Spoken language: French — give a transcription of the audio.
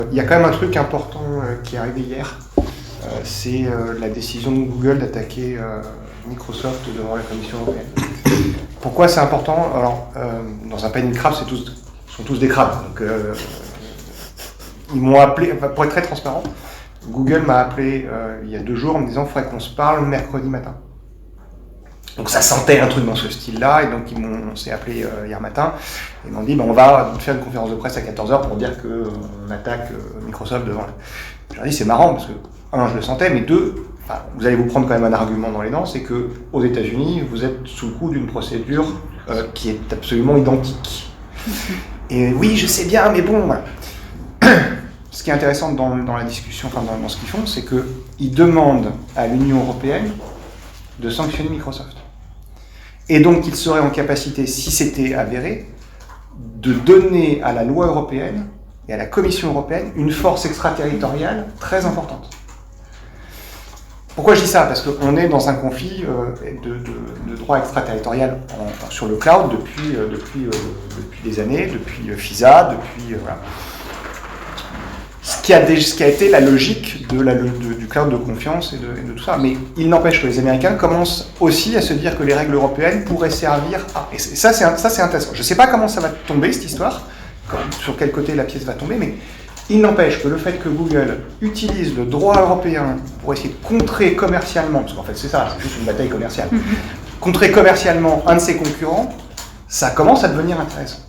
Il y a quand même un truc important qui est arrivé hier, c'est la décision de Google d'attaquer Microsoft devant la Commission européenne. Pourquoi c'est important? Alors, dans un panier de crabes, sont tous des crabes. Donc, ils m'ont appelé, enfin, pour être très transparent, Google m'a appelé il y a 2 jours en me disant qu'il faudrait qu'on se parle mercredi matin. Donc ça sentait un truc dans ce style-là, et donc on s'est appelé hier matin, et ils m'ont dit on va faire une conférence de presse à 14h pour dire qu'on attaque Microsoft devant. Je leur ai dit c'est marrant parce que, un, je le sentais, mais deux, vous allez vous prendre quand même un argument dans les dents, c'est qu'aux États-Unis, vous êtes sous le coup d'une procédure qui est absolument identique. Et oui, je sais bien, mais bon, voilà. Ce qui est intéressant dans la discussion, enfin dans ce qu'ils font, c'est qu'ils demandent à l'Union européenne de sanctionner Microsoft. Et donc, ils seraient en capacité, si c'était avéré, de donner à la loi européenne et à la Commission européenne une force extraterritoriale très importante. Pourquoi je dis ça? Parce qu'on est dans un conflit de droit extraterritorial sur le cloud depuis des années, depuis FISA, depuis... voilà. Ce qui a été la logique du cloud de confiance et de tout ça. Mais il n'empêche que les Américains commencent aussi à se dire que les règles européennes pourraient servir à... Et ça, c'est intéressant. Je ne sais pas comment ça va tomber, cette histoire, sur quel côté la pièce va tomber, mais il n'empêche que le fait que Google utilise le droit européen pour essayer de contrer commercialement, parce qu'en fait c'est ça, c'est juste une bataille commerciale, contrer commercialement un de ses concurrents, ça commence à devenir intéressant.